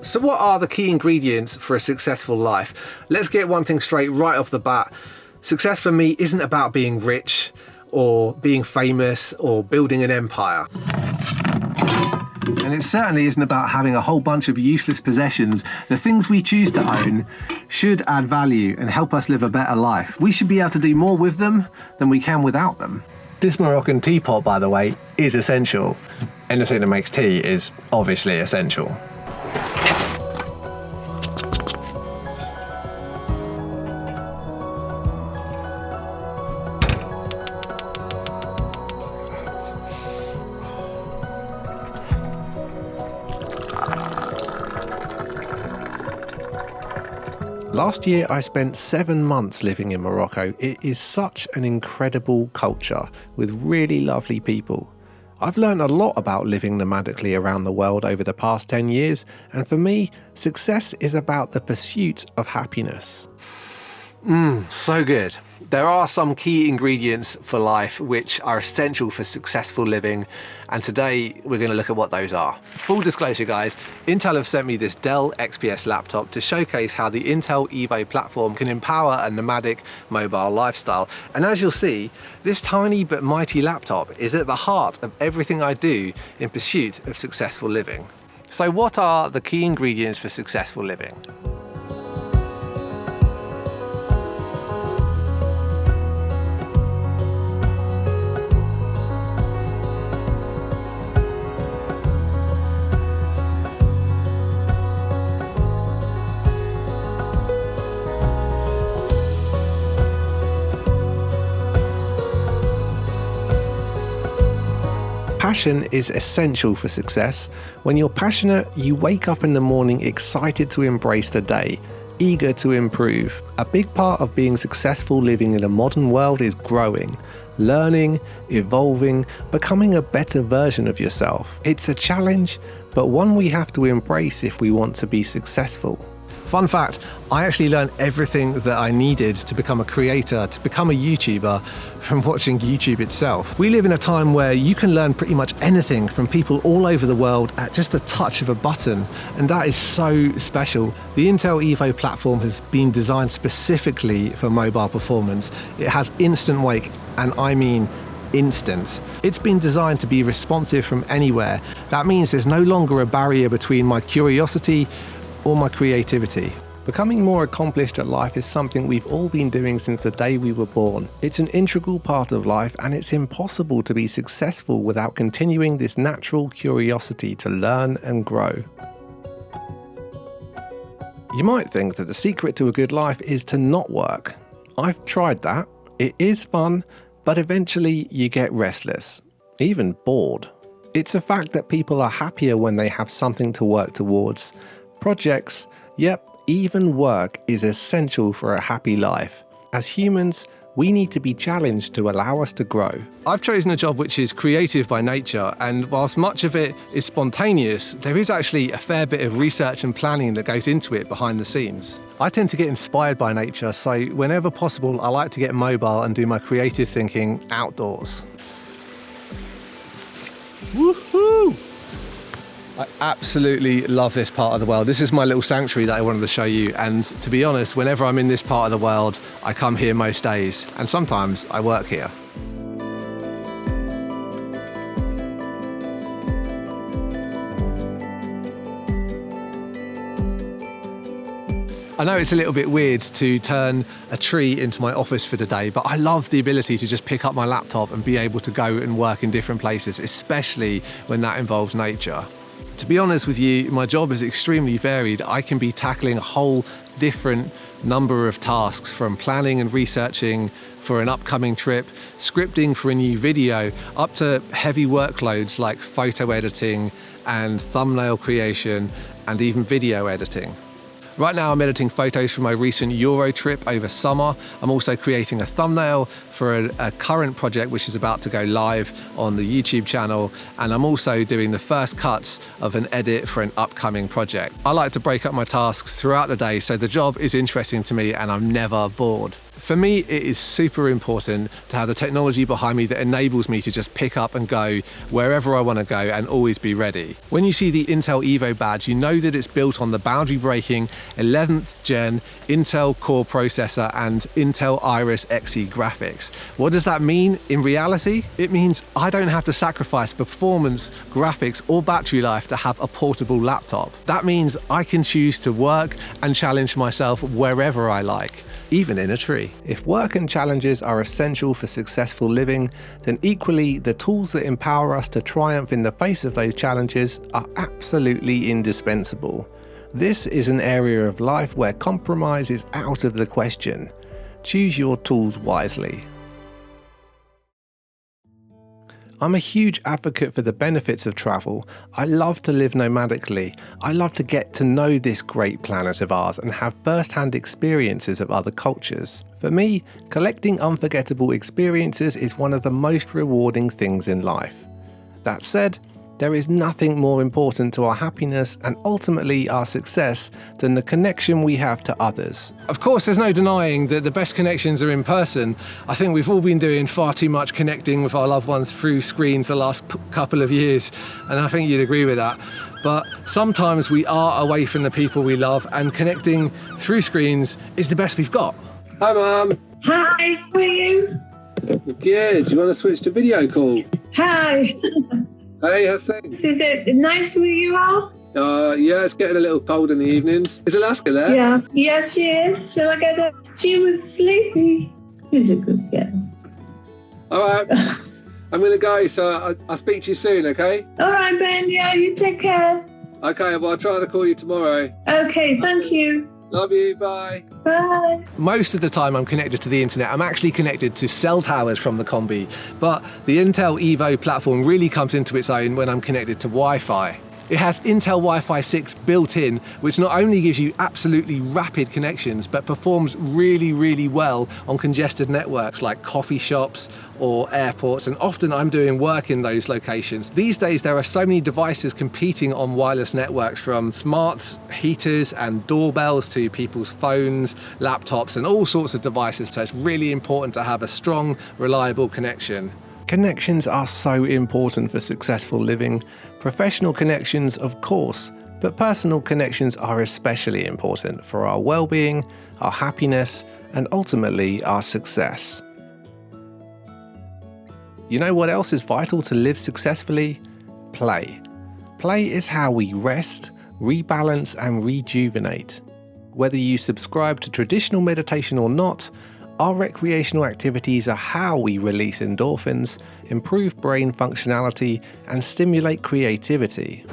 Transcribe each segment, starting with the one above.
So what are the key ingredients for a successful life? Let's get one thing straight right off the bat. Success for me isn't about being rich or being famous or building an empire. And it certainly isn't about having a whole bunch of useless possessions. The things we choose to own should add value and help us live a better life. We should be able to do more with them than we can without them. This Moroccan teapot, by the way, is essential. Anything that makes tea is obviously essential. Last year, I spent 7 months living in Morocco. It is such an incredible culture with really lovely people. I've learned a lot about living nomadically around the world over the past 10 years, and for me, success is about the pursuit of happiness. So good. There are some key ingredients for life which are essential for successful living, and today we're going to look at what those are. Full disclosure guys, Intel have sent me this Dell XPS laptop to showcase how the Intel Evo platform can empower a nomadic mobile lifestyle. And as you'll see, this tiny but mighty laptop is at the heart of everything I do in pursuit of successful living. So what are the key ingredients for successful living? Passion is essential for success. When you're passionate, you wake up in the morning excited to embrace the day, eager to improve. A big part of being successful living in a modern world is growing, learning, evolving, becoming a better version of yourself. It's a challenge, but one we have to embrace if we want to be successful. Fun fact, I actually learned everything that I needed to become a creator, to become a YouTuber, from watching YouTube itself. We live in a time where you can learn pretty much anything from people all over the world at just the touch of a button, and that is so special. The Intel Evo platform has been designed specifically for mobile performance. It has instant wake, and I mean instant. It's been designed to be responsive from anywhere. That means there's no longer a barrier between my curiosity or my creativity. Becoming more accomplished at life is something we've all been doing since the day we were born. It's an integral part of life, and it's impossible to be successful without continuing this natural curiosity to learn and grow. You might think that the secret to a good life is to not work. I've tried that. It is fun, but eventually you get restless, even bored. It's a fact that people are happier when they have something to work towards. Projects, yep, even work is essential for a happy life. As humans, we need to be challenged to allow us to grow. I've chosen a job which is creative by nature, and whilst much of it is spontaneous, there is actually a fair bit of research and planning that goes into it behind the scenes. I tend to get inspired by nature, so whenever possible, I like to get mobile and do my creative thinking outdoors. Woohoo! I absolutely love this part of the world. This is my little sanctuary that I wanted to show you, and to be honest, whenever I'm in this part of the world, I come here most days, and sometimes I work here. I know it's a little bit weird to turn a tree into my office for today, but I love the ability to just pick up my laptop and be able to go and work in different places, especially when that involves nature. To be honest with you, my job is extremely varied. I can be tackling a whole different number of tasks, from planning and researching for an upcoming trip, scripting for a new video, up to heavy workloads like photo editing and thumbnail creation and even video editing. Right now I'm editing photos from my recent Euro trip over summer. I'm also creating a thumbnail for a current project which is about to go live on the YouTube channel, and I'm also doing the first cuts of an edit for an upcoming project. I like to break up my tasks throughout the day so the job is interesting to me and I'm never bored. For me, it is super important to have the technology behind me that enables me to just pick up and go wherever I want to go and always be ready. When you see the Intel Evo badge, you know that it's built on the boundary-breaking 11th gen Intel Core processor and Intel Iris Xe graphics. What does that mean in reality? It means I don't have to sacrifice performance, graphics, or battery life to have a portable laptop. That means I can choose to work and challenge myself wherever I like, even in a tree. If work and challenges are essential for successful living, then equally the tools that empower us to triumph in the face of those challenges are absolutely indispensable. This is an area of life where compromise is out of the question. Choose your tools wisely. I'm a huge advocate for the benefits of travel. I love to live nomadically. I love to get to know this great planet of ours and have first-hand experiences of other cultures. For me, collecting unforgettable experiences is one of the most rewarding things in life. That said, there is nothing more important to our happiness and ultimately our success than the connection we have to others. Of course, there's no denying that the best connections are in person. I think we've all been doing far too much connecting with our loved ones through screens the last couple of years, and I think you'd agree with that. But sometimes we are away from the people we love, and connecting through screens is the best we've got. Hi, Mum. Hi, how are you? Good. You want to switch to video call? Hi. Hey, how's things? Is it nice where you are? Yeah, it's getting a little cold in the evenings. Is Alaska there? Yeah. Yes, she is. Shall I get her? She was sleepy. She's a good girl. All right. I'm going to go, so I'll speak to you soon, okay? All right, Ben. Yeah, you take care. Okay, well, I'll try to call you tomorrow. Okay, thank you. Love you, bye. Bye. Most of the time I'm connected to the internet, I'm actually connected to cell towers from the combi, but the Intel Evo platform really comes into its own when I'm connected to Wi-Fi. It has Intel Wi-Fi 6 built in, which not only gives you absolutely rapid connections, but performs really, really well on congested networks like coffee shops or airports, and often I'm doing work in those locations. These days there are so many devices competing on wireless networks, from smart heaters and doorbells to people's phones, laptops, and all sorts of devices, so it's really important to have a strong, reliable connection. Connections are so important for successful living. Professional connections, of course, but personal connections are especially important for our well-being, our happiness, and ultimately our success. You know what else is vital to live successfully? Play. Play is how we rest, rebalance, and rejuvenate. Whether you subscribe to traditional meditation or not, our recreational activities are how we release endorphins, improve brain functionality, and stimulate creativity.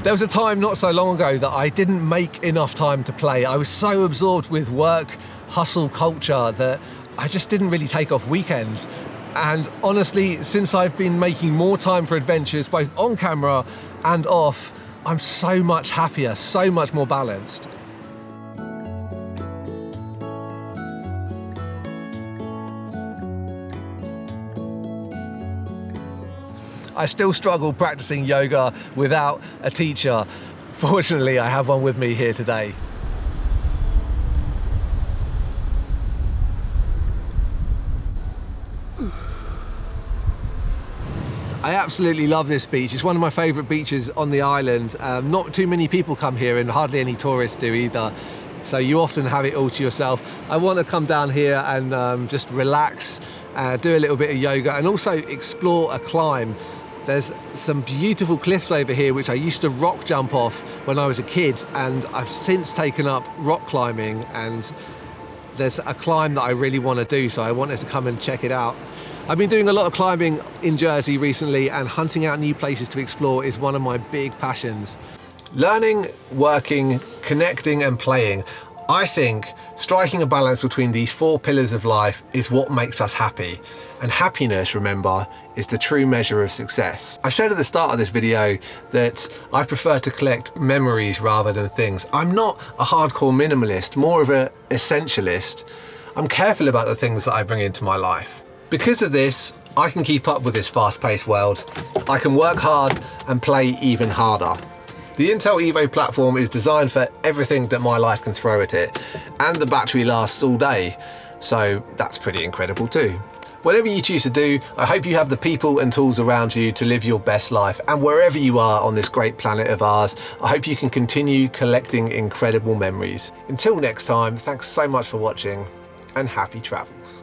There was a time not so long ago that I didn't make enough time to play. I was so absorbed with work, hustle culture that I just didn't really take off weekends. And honestly, since I've been making more time for adventures, both on camera and off, I'm so much happier, so much more balanced. I still struggle practicing yoga without a teacher. Fortunately, I have one with me here today. I absolutely love this beach. It's one of my favourite beaches on the island. Not too many people come here, and hardly any tourists do either. So you often have it all to yourself. I want to come down here and just relax, do a little bit of yoga, and also explore a climb. There's some beautiful cliffs over here which I used to rock jump off when I was a kid, and I've since taken up rock climbing, and there's a climb that I really want to do, so I wanted to come and check it out. I've been doing a lot of climbing in Jersey recently, and hunting out new places to explore is one of my big passions. Learning, working, connecting and playing. I think striking a balance between these four pillars of life is what makes us happy. And happiness, remember, is the true measure of success. I said at the start of this video that I prefer to collect memories rather than things. I'm not a hardcore minimalist, more of an essentialist. I'm careful about the things that I bring into my life. Because of this, I can keep up with this fast-paced world. I can work hard and play even harder. The Intel Evo platform is designed for everything that my life can throw at it, and the battery lasts all day. So that's pretty incredible too. Whatever you choose to do, I hope you have the people and tools around you to live your best life. And wherever you are on this great planet of ours, I hope you can continue collecting incredible memories. Until next time, thanks so much for watching and happy travels.